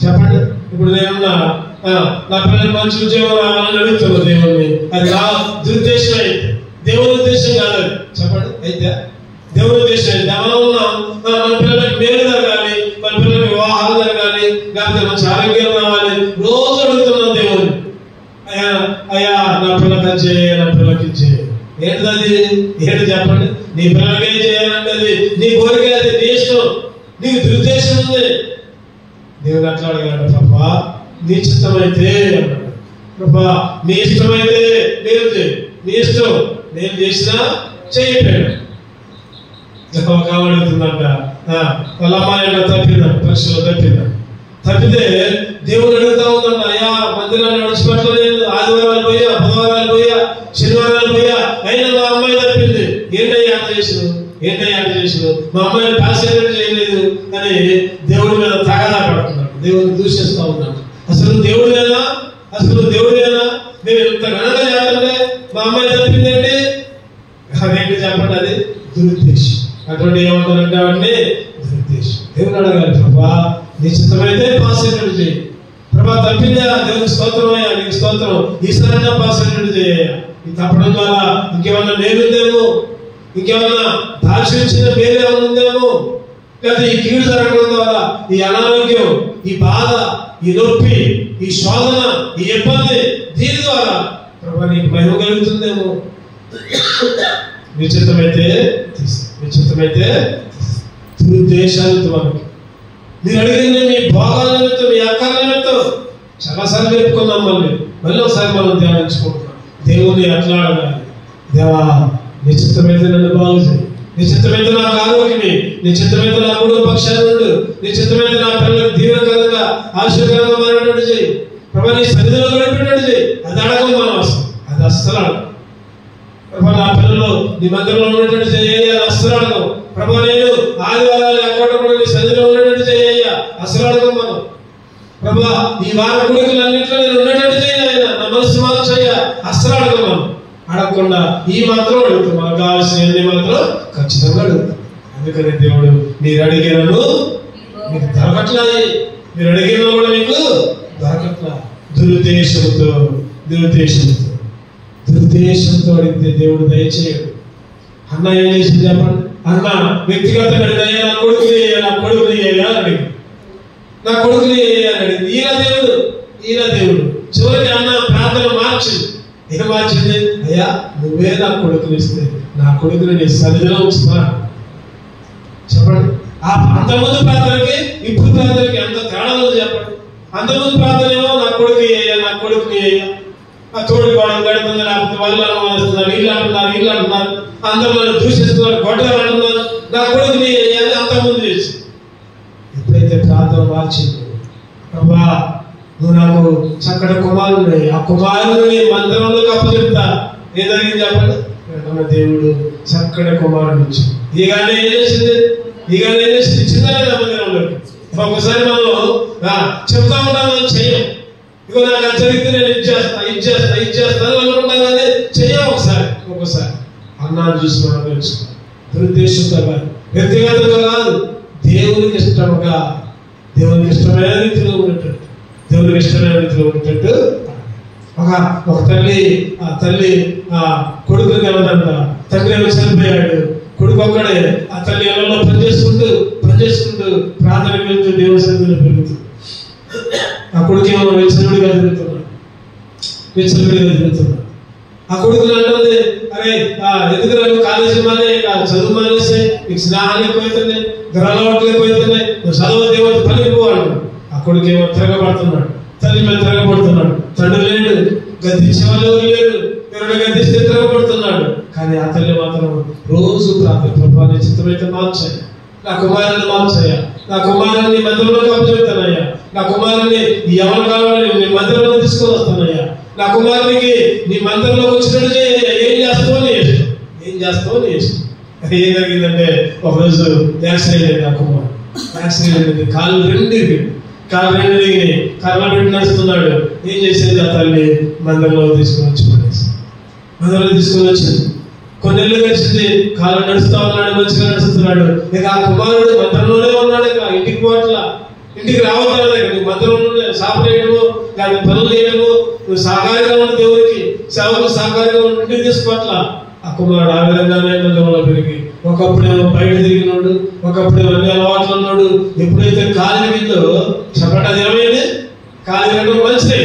చెప్పండి, ఇప్పుడు నేనున్నా నా పిల్లలు మంచి ఉద్యోగం రావాలని అడుగుతున్నా దేవుణ్ణి, అది నా దురుద్దేశం అయితే దేవుని ఉద్దేశం కాదు. చెప్పండి, అయితే దేవుని ఉద్దేశం అయితే మనం ఉన్నాం, మన పిల్లలకి మేలు జరగాలి, మన పిల్లలకి వివాహాలు జరగాలి, లేకపోతే మంచి ఆరోగ్యం రావాలి, రోజు అడుగుతున్నాం దేవుని. అయ్యా నా పిల్లకి చేయ, నా పిల్లకి చేయ. ఏంటది? ఏంటి చెప్పండి? నీ పిల్లలకే చేయాలంటే అది నీ కోరిక, అది నీ ఇష్టం, నీకు దురుద్దేశం ఉంది. దేవుడు అట్లా అడగాడు, ప్రభా నీ ఇష్టమైతే అన్నాడు. ప్రభా నీ ఇష్టమైతే నేను చేయి, నీ ఇష్టం నేను చేసినా చేయలేడు. కావడుతుందంట వాళ్ళ అమ్మాయి తప్పిందంట, పరీక్షలో తప్పితే దేవుడు అడుగుతా ఉందంట, అయ్యా మందిరాన్ని నడిచిపెట్టలేదు, ఆదివారాలు పోయా, బుధవారాలు పోయా, శనివారాలు పోయా, అయినా మా అమ్మాయి తప్పింది. ఏంటయ్యా అట్లా చేసినావు, మా అమ్మాయిని పాసేట్ చేయలేదు అని దేవుడి మీద తగాదా పడుతున్నాడు, దేవుడిని దూషిస్తా ఉన్నాడు. అసలు దేవుడివేనా మేము ఇంత ఘనంగా చేస్తుంటే మా అమ్మాయి తప్పిందండి. అదేంటి చెప్పండి? అది దురుద్దేశం. అటువంటి ఏమంటారంటే అవన్నీ దురుద్దేశం. దేవుడు అడగాలి, ప్రభా నీ చిత్తమైతే పాసేట్ చేయి. ప్రభా తప్పిందా, దేవునికి స్తోత్రమయ్యా, నీకు స్తోత్రం, ఈసారైనా పాసేట్ చేయ. ఈ తప్పడం ద్వారా ఇంకేమన్నా మేలుందేమో, ఇంకేమన్నా దాక్షించిన మేలు ఏమైనా ఉందేమో, లేదా ఈ కీడు జరగడం ద్వారా ఈ అనారోగ్యం, ఈ బాధ, ఈ నొప్పి, ఈ శోధన, ఈ ఇబ్బంది, దీని ద్వారా ప్రభా నీకు మహిమ కలుగుతుందేమో. నిశ్చితమైతే దురుద్దేశాలతో మనకి మీరు అడిగిన మీ భోగాల నిమిత్తం, మీ అక్కల నిమిత్తం చాలాసార్లు చెప్పుకున్నాం. మళ్ళీ ఒకసారి మనం ధ్యానించుకుంటున్నాం. దేవుని అట్లా అడగాలి, దేవా నిశ్చితమైతే నన్ను బాగు చేయి, నిశ్చితమైతే నాకు ఆరోగ్యమే, నిశ్చితమైతే నా మూడో పక్షాలు ఉండు, నిశ్చితమైతే నా పిల్లలకు దీవెనకరంగా ఆశీర్వాదంగా మారినట్టు చేయి, ప్రభా నీ సన్నిధిలో గడిపినట్టు చేయి. అది అడగం మనం అసలు, అది అస్సలు అడగం. ప్రభా నా పిల్లలు నీ మందిరంలో ఉన్నట్టు చేయ, అస్సలు అడగం. ప్రభా నేను ఆదివారాలు ఎక్కడ కూడా నీ సన్నిధిలో ఉన్నట్టు చేయ, అస్సలు అడగం మనం. ప్రభా ఈ వారం కోరికలన్నింటిలో నేను ఉన్నట్టు చేయ, నా మనసు మాత్రం చేయ, అస్సలు అడగం మనం. అడగకుండా ఈ మాత్రం అడుగుతాం, మనకు కావాల్సినవన్నీ మాత్రం ఖచ్చితంగా అడుగుతాం. అందుకని దేవుడు మీరు అడిగినను మీకు దొరకట్లేదు, మీరు అడిగిన కూడా మీకు దొరకట్లా. దురుద్దేశంతో అడిగితే దేవుడు దయచేయడు. అన్న ఏం చేసింది చెప్పండి? అన్న వ్యక్తిగతంగా అడిగి నా కొడుకుని అడిగింది, నా కొడుకుని అడిగింది. ఈయన దేవుడు చివరికి అన్న ప్రార్థన మార్చింది. ఏం మార్చింది? అయ్యా నువ్వే నా కొడుకుని ఇస్తే నా కొడుకుని నీ సన్నిధిలో ఉంచుతా. చెప్పండి, ఆ అంతకుముందు ప్రార్థనకి ఇప్పుడు ప్రార్థనకి ఎంత తేడా ఉంది చెప్పండి. అంతకుముందు ప్రార్థన ఏమో నా కొడుకుని అయ్యా, ఆ తోడు గోడం గడుతుంది, లేకపోతే వాళ్ళు అనుమానిస్తున్నారు, వీళ్ళు అంటున్నారు, అందరూ మనం దూషిస్తున్నారు, గొడ్డలు అంటున్నారు, నా కొడుకుని అయ్యాలి అంతకుముందు చేసి. ఎప్పుడైతే ప్రార్థన మార్చింది, ప్రభా నువ్వు నాకు చక్కటి కుమారుడు, ఆ కుమారుడిని మందిరంలోకి అప్పచెప్తా. ఏదైనా చెప్పండి, దేవుడు చక్కటి కుమారుడు ఇచ్చింది. ఈ గాలి ఏం చేసింది? ఇచ్చిందా లేదా మందిరంలోకి? ఒక్కొక్కసారి మనం చెప్తా ఉంటాం, చెయ్యం. ఇగో నాకు అది జరిగితే నేను ఇది చేస్తాను అనుకుంటాం, కానీ చెయ్యం. ఒక్కొక్కసారి అన్నాన్ని చూసి మనం తెలుసుకోవాలి. దురుద్దేశంతో కాదు, వ్యక్తిగతంగా కాదు, దేవునికి ఇష్టమైన రీతిలో ఉండేటట్టు ఒక తల్లి కొడుకుని ఏమంట, తండ్రి ఏమో చనిపోయాడు, కొడుకు ఒక్కడే. ఆ తల్లి ఎవరిలో పనిచేసుకుంటూ ప్రార్థనకు వెళ్తూ దేవుని సన్నిధిలో పెరుగుతుంది. ఆ కొడుకు ఏమో విచ్చలవిడిగా తిరుగుతున్నాడు. ఆ కొడుకుని అంటుంది, అరే ఎందుకు కాలేజీ మానే, చదువు మానేస్తే నీకు స్నేహాలు ఎక్కువైతున్నాయి, గ్రహాలు ఎక్కువైతున్నాయి, నువ్వు చదువు దేవుడు పనికి పోవాడు. ఆ కొడుకు ఏమో తిరగబడుతున్నాడు, తల్లి మీద తిరగబడుతున్నాడు. తండ్రి లేడు, గద్దించే వాళ్ళు ఎవరు లేరు, ఎవరైనా గద్దిస్తే తిరగబడుతున్నాడు. కానీ ఆ తల్లి మాత్రం రోజు ప్రార్థన, ప్రభా నీ చిత్తమైతే మార్చాయి, నా కుమారుని మార్చాయా, నా కుమారుని మందిరంలోకి అప్పచెప్తానయ్యా, నా కుమారుని ఎవరు కావాలని నీ మందిరంలో తీసుకొని వస్తానయ్యా, నా కుమారునికి నీ మందిరంలోకి వచ్చినట్టు చేయ, ఏం చేస్తావు నీ ఇష్టం. ఏం జరిగిందంటే ఒకరోజు యాక్సిడెంట్ అయింది. ఆ కుమారు యాక్సిడెంట్ అయింది, కాళ్ళు రెండు కర్ర పెట్టి నడుస్తున్నాడు. ఏం చేసేది? ఆ తల్లి మందిరంలో తీసుకొని వచ్చింది. కొన్నేళ్ళు గడిచింది, కాళ్ళు నడుస్తా ఉన్నాడు, మంచిగా నడుస్తున్నాడు. ఇక ఆ కుమారుడు మందిరంలోనే ఉన్నాడు, ఇక ఇంటికి పోవట్లా, ఇంటికి రావట్లేదు. నువ్వు మందిరంలోనే సాపు చేయడము, దాని పనులు చేయడము, నువ్వు సహకారిగా ఉన్న దేవుడికి సేవకు సహకారిగా ఉన్న ఇంటికి తీసుకోవట్లా. ఆ కుమారుడు ఆ విధంగానే మందిరంలో పెరిగి ఒకప్పుడేమో బయట తిరిగినాడు, ఒకప్పుడేమో అన్ని అలవాట్లు ఉన్నాడు. ఎప్పుడైతే కాలు విందో చెప్పండి, అది ఏమైంది? కాలు వినడం మంచిదే.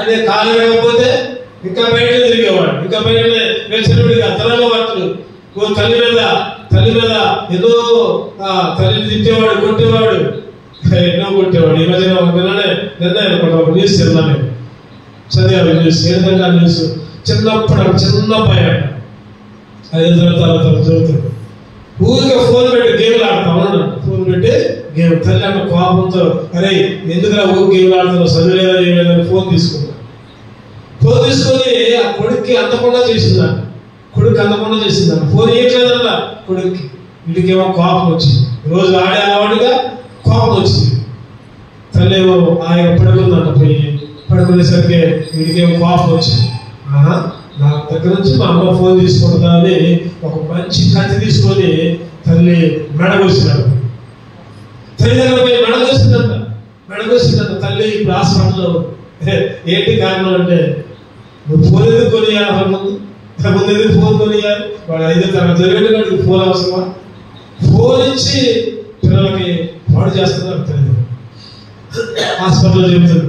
అదే కాలు వినకపోతే ఇంకా బయట తిరిగేవాడు, ఇంకా బయట వెలిసినప్పుడు అతనంగా బట్టలు. తల్లి మీద ఎన్నో తల్లిని తిట్టేవాడు, కొట్టేవాడు. ఈ మధ్యన నిన్న ఒక న్యూస్ తిన్నాను, చదివాను న్యూస్. ఏ విధంగా న్యూస్? చిన్న అబ్బాయి 5 తర్వాత చదువుతాడు, ఊరికే ఫోన్ పెట్టి గేమ్లు ఆడతా ఉన్నాడు. ఫోన్ పెట్టి గేమ్. తల్లి అన్న కోపంతో, అరే ఎందుకు ఊరు గేమ్లు ఆడుతున్నావు, చదువులేదా ఏమేదని ఫోన్ తీసుకుని ఆ కొడుక్కి అందకుండా చేసిందంట. ఫోన్ ఇవ్వట్లేదన్న కొడుక్కి. వీడికేమో కోపం వచ్చింది, రోజు ఆడే అలవాటుగా కోపం వచ్చింది. తల్లి ఏమో ఆయన పడుకుందంట, పడుకునేసరికి వీడికేమో కోపం వచ్చింది. నా దగ్గర నుంచి మా అమ్మ ఫోన్ తీసుకుంటుందా అని ఒక మంచి కత్తి తీసుకొని తల్లి మెడగొచ్చినాడు. తల్లి దగ్గర పోయి మెడగొచ్చిందంట. తల్లి ఇప్పుడు హాస్పిటల్లో. ఏంటి కారణం అంటే, నువ్వు ఫోన్ ఎందుకు కొనియాలి? ముందు ఎందుకు ఫోన్ కొనియాలి? వాడు 5వ తరగతి జరిగేది, ఫోన్ అవసరమా? ఫోన్ ఇచ్చి పిల్లలకి పాడు చేస్తున్నారు తల్లి. హాస్పిటల్లో చెబుతుంది.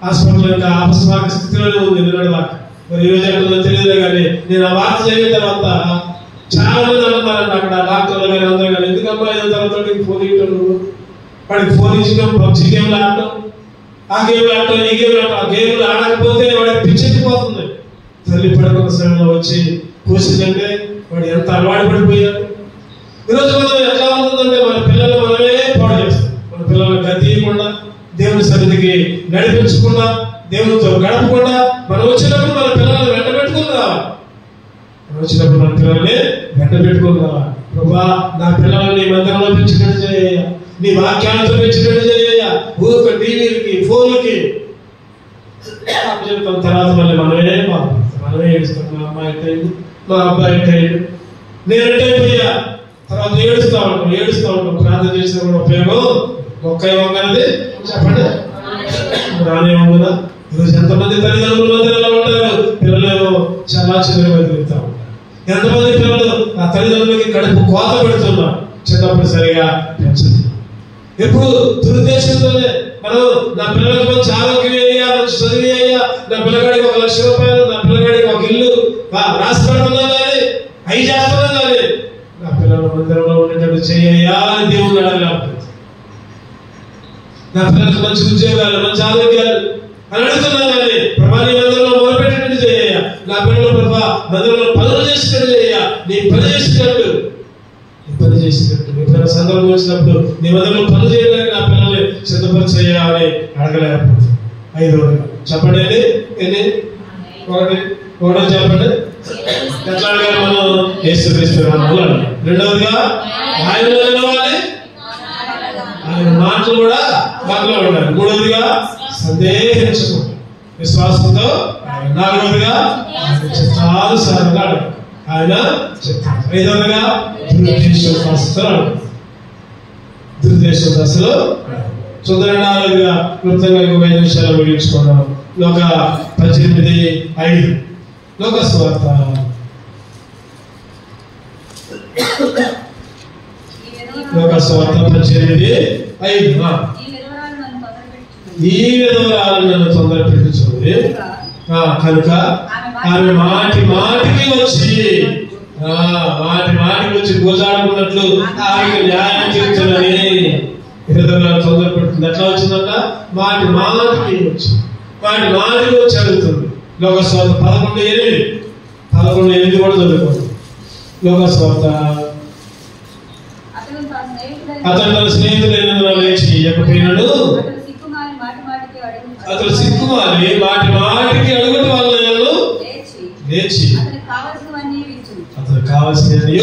హాస్పిటల్ ఇంకా అపస్మారక స్థితిలోనే ఉంది నిన్నటి దాకా. మరి ఈ రోజు ఎక్కడ తెలియదు. కానీ నేను ఆ వార్త జరిగిన తర్వాత చాలా మంది అనుకున్నారంట అక్కడ డాక్టర్లు కానీ అందరూ కానీ, ఎందుకమ్మా 5వ తరగతి ఫోన్ ఇవ్వటం, నువ్వు వాడికి ఫోన్ ఇచ్చడం, పబ్జీ గేమ్లు ఆడటం, ఆ గేమ్లు ఆడటం, ఈ గేమ్లు ఆడటం. ఆ గేమ్లు ఆడకపోతే వాడికి పిచ్చెక్కిపోతుంది. తల్లి పడుకున్న సమయంలో వచ్చి కూర్చుందంటే వాడు ఎంత అలవాటు పడిపోయాడు. ఈరోజు మనం ఎట్లా ఉంటుందంటే, మన పిల్లలు మనమే పాడు చేస్తాం. మన పిల్లలను గతియకుండా, దేవుని సన్నిధికి నడిపించకుండా, దేవునితో గడపకుండా, మనం వచ్చినప్పుడు మన పిల్లల్ని వెంట పెట్టుకుని రావాలి. ప్రభా నా పిల్లల్ని మందిరంలో పెంచినట్టు చేయ, నీ వాక్యాలతో పెంచినట్టు చేయ, ఊరికి టీవీలకి ఫోన్లకి చెప్తాం. తర్వాత మళ్ళీ మనమే ఏడుస్తాం. మా అమ్మాయి ఎట్టయింది, మా అబ్బాయి ఎట్టయింది, నేను ఎట్టయిపోయా. తర్వాత ఏడుస్తా ఉంటాం. ప్రార్థన చేసిన కూడా ఉపయోగం ఒక్క ఇవ్వగలది చెప్పండి, రానే ఉందా? ఈరోజు ఎంతమంది తల్లిదండ్రుల మందిరంలో ఉంటారు, పిల్లలేమో చాలా చిన్నగా తిరుగుతా ఉంటారు. ఎంతమంది పిల్లలు ఆ తల్లిదండ్రులకి కడుపు కోత పెడుతున్నారు, చిన్నప్పుడు సరిగా పెంచదు. ఎప్పుడు దురుద్దేశంతోనే మనం నా పిల్లలకి మంచి ఆరోగ్యం అయ్యా, మంచి చదివి అయ్యా, నా పిల్లగాడికి 1 లక్ష రూపాయలు, నా పిల్లగాడికి ఒక ఇల్లు రాసి పెడుతున్నా కానీ, అవి చేస్తున్నా కానీ, నా పిల్లల మందిరంలో ఉండేటట్టు చెయ్యా అని దేవుడు అడగలేదు. నా పిల్లలకు మంచి ఉద్యోగాలు, మంచి ఆరోగ్యాలు అని అడుగుతున్నా కానీ, ప్రభా నీ మందిరంలో మొదలుపెట్టినట్టు చేయ, నా పిల్లలు ప్రభా మందిరంలో పనులు చేసినట్టు చేయ, నీ పని చేసినట్టు ఎప్పుడైనా సందర్భం వచ్చినప్పుడు నీ మందిరంలో పనులు చేయడానికి నా పిల్లల్ని సిద్ధపరిచేయాలని అడగలేకపోతుంది. 5 చెప్పండి. ఎన్ని? ఒకటి చెప్పండి. ఎట్లా అడగాలి మనం? యేసుక్రీస్తు నామములో అడగాలి. రెండవదిగా ఆయనలో నిలవాలి, ఆయన మాటలు కూడా మనలో ఉండాలి. మూడవదిగా సందేహించకూడదు, విశ్వాసంతో. నాలుగవదిగా ఆయన చిత్తానుసారంగా అడగాలి, ఆయన చిత్తం. ఐదవదిగా దుర్దేశం దశలో చూడండి. నాలుగుగా క్లుప్తంగా 5 నిమిషాలు ముగించుకున్నాం. లోక 18:5 లోక సువార్త. లోక సువార్త 18:5. ఈ విధవరాలు నన్ను తొందర పెట్టుచున్నది కనుక ఆమె మాటి మాటికి వచ్చి గోజాడుకున్నట్లు ఆమెకు న్యాయం తీర్చాలని విధవరాలు తొందర పెడుతుంది. ఎట్లా వచ్చిందంట? మాటి మాటికి వచ్చి అడుగుతుంది. లోక సువార్త 11:8 కూడా చదువుకోండి. లోక సువార్త. అతను తన స్నేహితులైన లేచి ఇయ్యకపోయినాడు. అతను సిగ్గుమాలి మాటి మాటికి అడుగుట వల్ల లేచి అతను కావాల్సినవి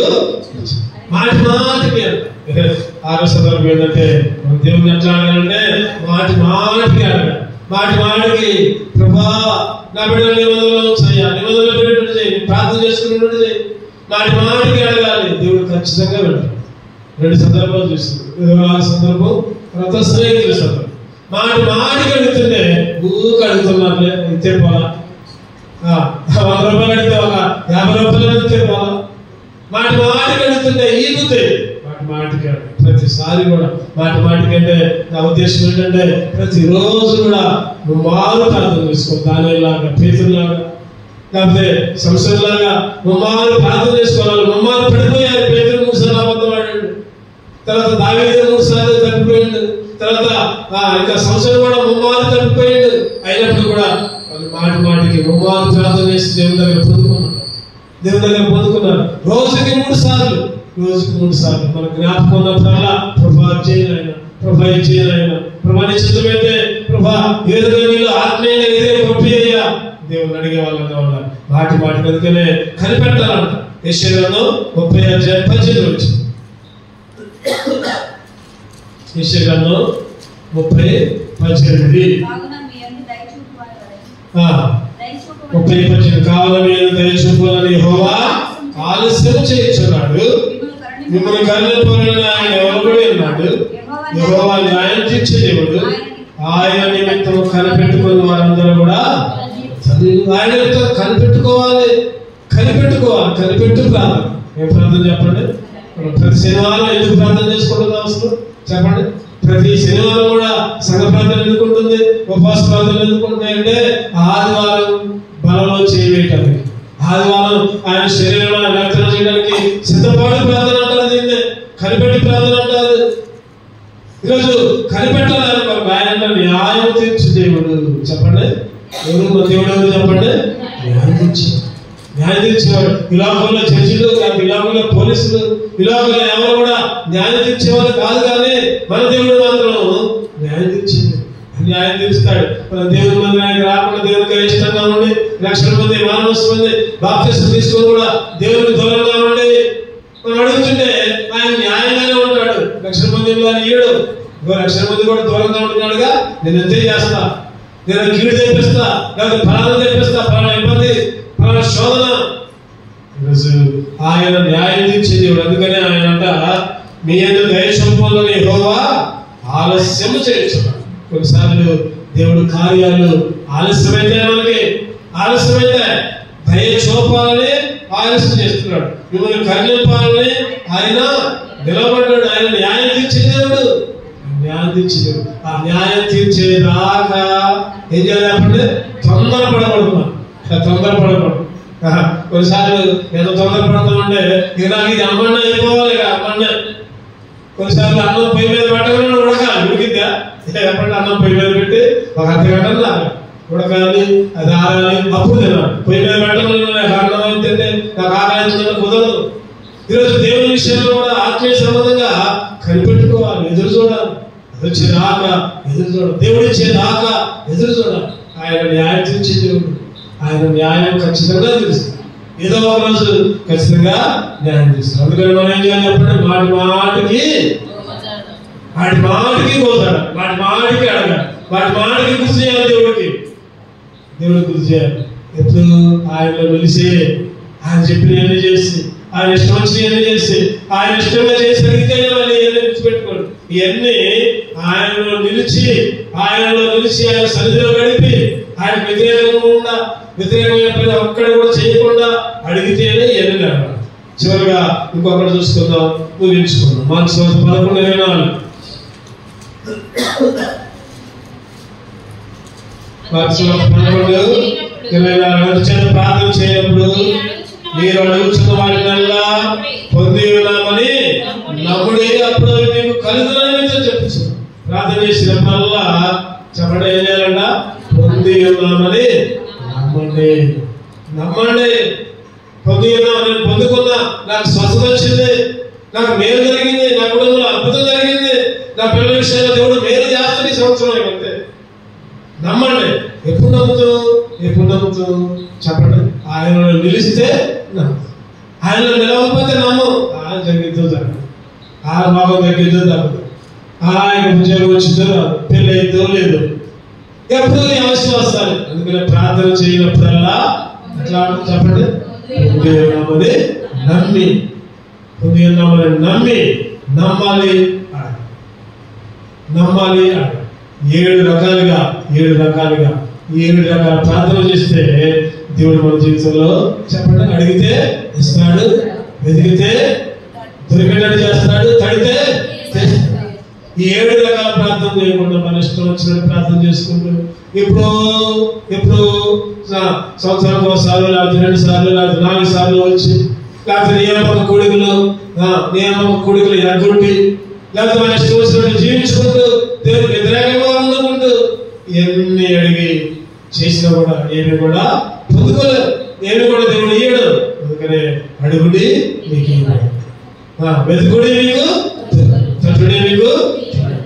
మాటి మాటికి. ఆరో సందర్భం ఏంటంటే దేవుని ఎట్లా అడగాలంటే మాటి మాటికి అడగాలి. మాటి మాటికి ప్రభా నా బిడ్డలు నిబంధనలు చేయాలి, నిబంధనలు పెట్టినట్టు చేయి, ప్రార్థన చేసుకున్నట్టు చేయి. మాటి మాటికి అడగాలి, దేవుడు ఖచ్చితంగా వింటాడు. 2 సందర్భాలు చూస్తుంది. సందర్భం, తర్వాత స్నేహితుల సందర్భం. మాటికి అడుగుతుంటే అడుగుతున్నారు ఇస్తే పోలా, 100 రూపాయలు అడిగితే ఒక 50 రూపాయలు అడిగితే పోలా. మాటికి అడుగుతుంటే ఈగుతాయి. మాటికి ప్రతిసారి కూడా మాటికి అంటే నా ఉద్దేశం ఏంటంటే ప్రతిరోజు కూడా నువ్వు మారు ప్రార్థన చేసుకో. దానిలాగా పేతులాగా లేకపోతే సంస్థలాగా ముమ్మారు ప్రార్థన చేసుకోవాలి. ముమ్మారు పడిపోయారు. పేతులు 3 సార్లు అబద్ధం ఆడాడు. తర్వాత దావీదు 3 సార్లు తప్పిపోయాడు. తర్వాత ఇంకా సంవత్సరం కూడా ముమ్మారు తప్పిపోయాడు. అయినప్పుడు కూడా వాళ్ళు మాటికి ముమ్మారు ప్రార్థన చేసి దేవుని దగ్గర పొందుకున్నారు. రోజుకి 3 సార్లు మన జ్ఞాపకం ఉన్నప్పుడల్లా ప్రభా చేయనైనా, ప్రభా చేయనైనా, ప్రభా నిశ్చితమైతే ప్రభా ఏదో నీళ్ళు ఆత్మీయంగా ఎదిగే పంపియ్యా దేవుని అడిగే వాళ్ళగా ఉన్నారు. మాటికి అందుకనే కనిపెట్టాలంట. యెషయాలో 30:18 వచ్చింది. యెషయాలో 30:18 కావున మీరు దయచూపాలని యెహోవా ఆలస్యం చేయించున్నాడు. మిమ్మల్ని కరుణింపని ఆయన ఎవరుబడి ఉన్నాడు. యెహోవా న్యాయం తీర్చే దేవుడు. ఆయన నిమిత్తం కనిపెట్టుకున్న వారందరూ కూడా ఆయన నిమిత్తం కనిపెట్టుకోవాలి. కనిపెట్టు ప్రార్థన. ఏం ప్రార్థన చెప్పండి? ప్రతి శనివారం ఎందుకు ప్రార్థన చేసుకుంటుంది అవసరం చెప్పండి? ప్రతి శనివారం కూడా సంఘ ప్రార్థన ఎందుకుంటుంది, ఉపవాస ప్రార్థన ఎందుకుంటున్నాయంటే ఆదివారం బలంలో చేయవేయటానికి, ఆదివారం ఆయన శరీరంలో రక్షణ చేయడానికి సిద్ధపాటు ప్రార్థన అంటారు. దీన్ని కనిపెట్టి ప్రార్థన అంటారు. ఈరోజు కనిపెట్టాలనుకో ఆయన న్యాయం తీర్చు దేవుడు. చెప్పండి, ఎవరు దేవుడు ఎవరు చెప్పండి? న్యాయం తీర్చేవాడు. ఈ లోకంలో జడ్జిలు, ఈ లోకంలో పోలీసులు, ఈ లోకంలో ఎవరు కూడా న్యాయం తీర్చేవారు కాదు. కానీ మన దేవుడు మాత్రం న్యాయం తీరుస్తాడు. మన దేవుని మందిరానికి రాకుండా దేవునికి ఇష్టంగా ఉండి 1,00,000 మంది మానవస్తుంది బాప్తిసం తీసుకొని కూడా దేవునికి దూరంగా ఉండి మనం అడుగుతుంటే ఆయన న్యాయంగానే ఉంటాడు. 1,00,000 మంది ఈడు 1,00,000 మంది కూడా దూరంగా ఉంటున్నాడుగా, నేను ఎంతే చేస్తా, నేను కీడు తెప్పిస్తా, లేదా ప్రాణం తెప్పిస్తా, ప్రాణ ఇబ్బంది, ప్రాణ శోధన. ఈరోజు ఆయన న్యాయం తీర్చే దేవుడు. అందుకనే ఆయన అంట మీ యందు దయ చూపాలని యెహోవా ఆలస్యం చేయించున్నాడు. కొన్నిసార్లు దేవుడు కార్యాలు ఆలస్యమైతే దయ చూపాలని ఆలస్యం చేస్తున్నాడు. మిమ్మల్ని కరుణింపాలని ఆయన నిలబడ్డాడు. ఆయన న్యాయం తీర్చే దేవుడు. ఆ న్యాయం తీర్చేదాకా ఏం చేయాలి చెప్పండి? తొందరపడకూడదు. కొన్నిసార్లు ఎంత తొందరపడతామంటే నాకు ఇది అమ్మన్న అయిపోవాలి. అమ్మన్న కొన్నిసార్లు అన్నం పొయ్యి మీద పెట్టకుండా ఉడకాలి. ఉడికిద్దా చెప్పండి? అన్నం పొయ్యి మీద పెట్టి ఒక అర్ధగంట ఉడకాలి, అది ఆరాలి, అప్పుడు తినాలి. పొయ్యి మీద పెట్టకుండా నాకు అన్నం అయితే నాకు ఆరాయించడం కుదరదు. ఈరోజు దేవుని విషయంలో కూడా ఆత్మీయ సంబంధంగా కనిపెట్టుకోవాలి, ఎదురు చూడాలి. దేవుడు ఇచ్చేదాకా ఎదురు చూడాలి. ఆయన న్యాయం తీర్చే దేవుడు. ఆయన న్యాయం ఖచ్చితంగా తెలుస్తుంది. ఏదో ఒక రోజు ఖచ్చితంగా న్యాయం చేస్తారు. అందుకని మనం ఏం చేయాలి చెప్పండి? మాటికి కోసాడు, మాటికి అడగాలి, మాటికి గుర్తు చేయాలి. దేవుడికి గుర్తు చేయాలి. ఎప్పుడు ఆయనలో నిలిచి, ఆయన చెప్పినవన్నీ చేసి, ఆయన ఇష్టం వచ్చినవన్నీ చేసి, ఆయన ఇష్టంగా చేసి అడిగితేనే మళ్ళీ ఇవన్నీ విడిచిపెట్టుకోండి. ఇవన్నీ ఆయనలో నిలిచి ఆయన సన్నిధిలో గడిపి, ఆయన వ్యతిరేకమైన ఒక్కడ కూడా చేయకుండా అడిగితేనే ఇవన్నీ జరగాలి. చివరిగా ఇంకొకటి చూసుకుందాం, ముగించుకుందాం. మార్క్స్ 11:24. ప్రార్థన చేయనప్పుడు మీరు అడుగుతున్న వాటినల్లా పొంది ఉన్నామని నమ్ముడి, అప్పుడు మీకు కలుగునని చెప్పచ్చు. ప్రార్థన చేసినప్పుడల్లా చెప్పండి, ఏం చేయాలంట? పొంది ఉన్నామని నమ్మండి. పొంది ఉన్నామని, నేను పొందుకున్నా, నాకు స్వస్థత వచ్చింది, నాకు మేలు జరిగింది, నా కుటుంబంలో అద్భుతం జరిగింది, నా పిల్లల విషయంలో దేవుడు మేలు చేస్తాడు ఈ సంవత్సరం అంతే. నమ్మండి. ఎప్పుడు నమ్ముతూ చెప్పండి. ఆయనలో నిలిస్తే ఆయనలో నిలవకపోతే నమ్ము. ఆయన జరిగిద్దో జరగదు, ఆయన భాగం తగ్గిద్దో జరగదు, ఆయన ఉద్యోగం వచ్చిందో రాదు, పెళ్ళి అయిద్దో లేదు, ఎప్పుడు అవసరం వస్తాయి. అందుకని ప్రార్థన చేయనప్పుడల్లా ఎట్లా చెప్పండి? నమ్మాలి. 7 రకాల ప్రార్థన చేస్తే దేవుడు మన జీవితంలో చెప్పండి, అడిగితే ఇస్తాడు, వెతికితే దొరికేటట్టు చేస్తాడు, తడితే చేస్తాడు. ఈ 7 రకాల ప్రార్థన చేయకుండా మన ఇష్టం వచ్చినట్టు ప్రార్థన చేసుకుంటూ ఎప్పుడు సంవత్సరానికి 1 సార్లు, లేకపోతే 2 సార్లు, లేకపోతే 4 సార్లు వచ్చి, లేకపోతే నియామక కోడికలు ఎగ్గొట్టి, లేకపోతే మన ఇష్టం వచ్చినట్టు జీవించుకుంటూ దేవుడికి వ్యతిరేకంగా ఉండకుంటూ ఇవన్నీ అడిగి చేసినా కూడా ఏమి కూడా పొందుకోలేదు, ఏమి కూడా దేవుడు ఇయ్యడు. అందుకనే అడుగుడి మీకు ఇవ్వడు, వెతుకుడి మీకు తట్టుడి మీకు.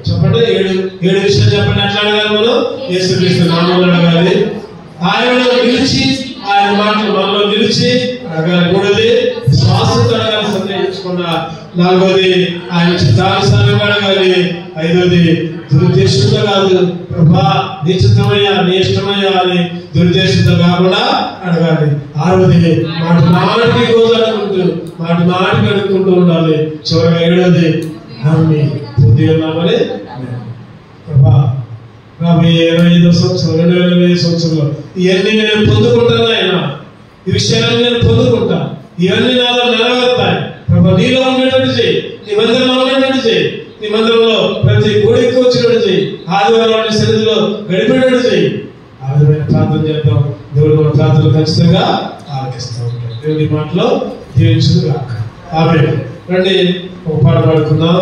చెప్పండి 7 విషయాలు చెప్పండి. ఎట్లా అడగాలి? మనం యేసుక్రీస్తు నామములో అడగాలి, ఆయనలో నిలిచి, ఆయన మాటలు మనలో నిలిచి అడగాలి. 3వది శ్వాసంతో అడగాలి, సందేహించకుండా. 4వది ఆయన చిత్తానుసారంగా అడగాలి. 5వది దురుద్దేశంతో కాదు, ప్రభా నీ చిత్తమయ్యా, నీ ఇష్టమయ్యా అని దురుద్దేశంతో కాకుండా అడగాలి. 6వది మాటికి గోదాడుకుంటూ, మాటికి అడుక్కుంటూ ఉండాలి. చివరిగా 7వది నమ్మి పొంది ఉన్నామని. ప్రభా 2025 సంవత్సరం 2025 సంవత్సరంలో ఇవన్నీ నేను పొందుకుంటాను, ఆయన ఈ విషయాన్ని నేను పొందుకుంటా, ఇవన్నీ నాలో నెరవేరుతాయి. ప్రభా నీలో ఉండేటట్టు చేయి, నీ మందిరంలో ఉండేటట్టు చేయి, నీ మందిరంలో ప్రతి కోడికి వచ్చినట్టు చేయి, ఆదివారం సన్నిధిలో గడిపేటట్టు చేయి. ఆ విధమైన ప్రార్థన చేద్దాం. దేవుడు మన ప్రార్థనలు ఖచ్చితంగా ఆలకిస్తూ ఉంటాడు. దేవుడి మాటలో దీవించును గాక. ఆమేన్. రండి ఒక పాట పాడుకుందాం.